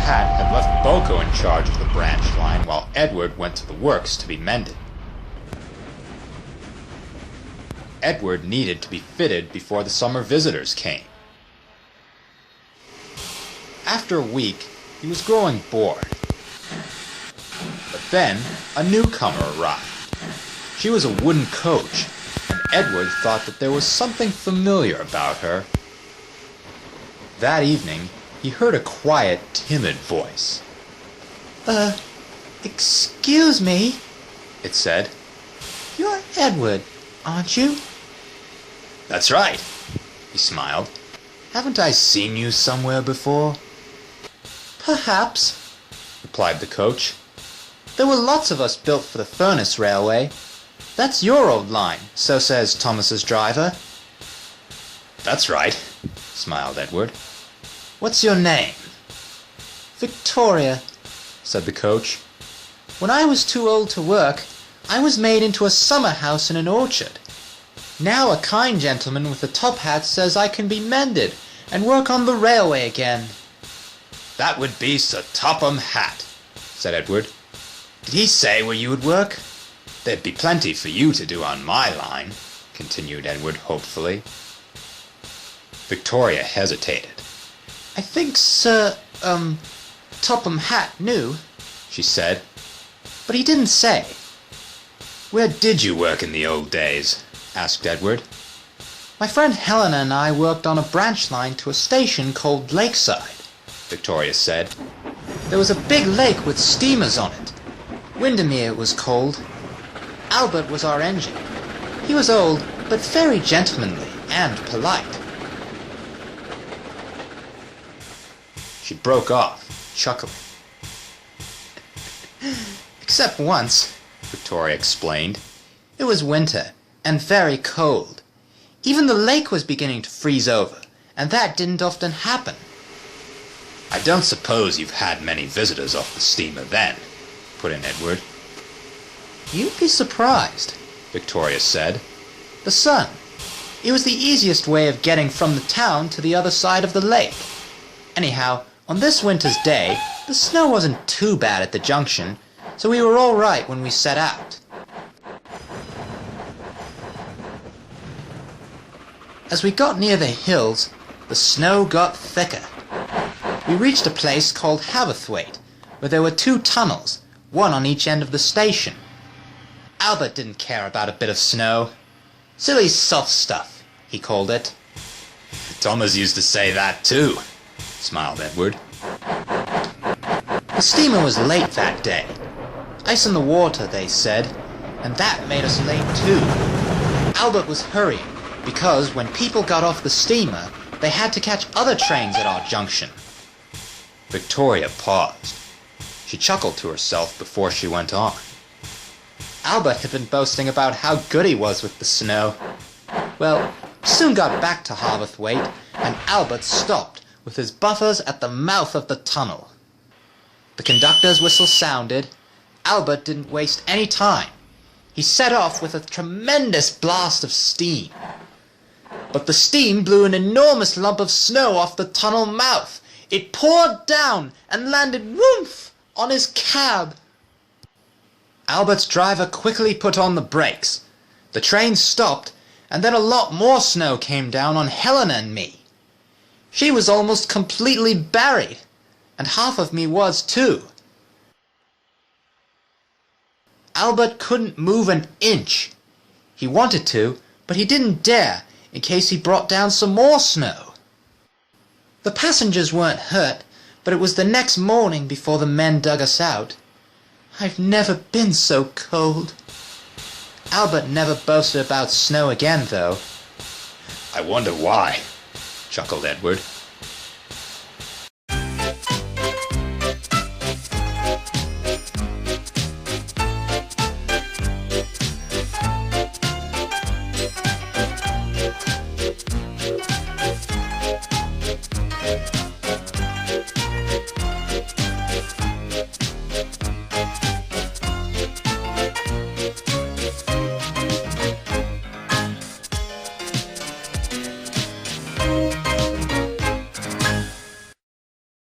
Hat had left Boko in charge of the branch line while Edward went to the works to be mended. Edward needed to be fitted before the summer visitors came. After a week, he was growing bored. But then, a newcomer arrived. She was a wooden coach, and Edward thought that there was something familiar about her. That evening, he heard a quiet, timid voice. Excuse me, it said. You're Edward, aren't you? That's right, he smiled. Haven't I seen you somewhere before? Perhaps, replied the coach. There were lots of us built for the Furness Railway. That's your old line, so says Thomas's driver. That's right, smiled Edward. What's your name? Victoria, said the coach. When I was too old to work, I was made into a summer house in an orchard. Now a kind gentleman with a top hat says I can be mended and work on the railway again. That would be Sir Topham Hatt, said Edward. Did he say where you would work? There'd be plenty for you to do on my line, continued Edward hopefully. Victoria hesitated. I think Sir, Topham Hatt knew, she said, but he didn't say. Where did you work in the old days? Asked Edward. My friend Helena and I worked on a branch line to a station called Lakeside, Victoria said. There was a big lake with steamers on it. Windermere it was called. Albert was our engine. He was old, but very gentlemanly and polite. She broke off, chuckling. Except once, Victoria explained. It was winter, and very cold. Even the lake was beginning to freeze over, and that didn't often happen. I don't suppose you've had many visitors off the steamer then, put in Edward. You'd be surprised, Victoria said. The sun. It was the easiest way of getting from the town to the other side of the lake. Anyhow, on this winter's day, the snow wasn't too bad at the junction, so we were all right when we set out. As we got near the hills, the snow got thicker. We reached a place called Haverthwaite, where there were 2 tunnels, one on each end of the station. Albert didn't care about a bit of snow. Silly soft stuff, he called it. Thomas used to say that too, smiled Edward. The steamer was late that day. Ice in the water, they said, and that made us late too. Albert was hurrying, because when people got off the steamer, they had to catch other trains at our junction. Victoria paused. She chuckled to herself before she went on. Albert had been boasting about how good he was with the snow. Well, soon got back to Haverthwaite, and Albert stopped with his buffers at the mouth of the tunnel. The conductor's whistle sounded. Albert didn't waste any time. He set off with a tremendous blast of steam. But the steam blew an enormous lump of snow off the tunnel mouth. It poured down and landed whoomph on his cab. Albert's driver quickly put on the brakes. The train stopped, and then a lot more snow came down on Helena and me. She was almost completely buried, and half of me was too. Albert couldn't move an inch. He wanted to, but he didn't dare, in case he brought down some more snow. The passengers weren't hurt, but it was the next morning before the men dug us out. I've never been so cold. Albert never boasted about snow again, though. I wonder why, chuckled Edward.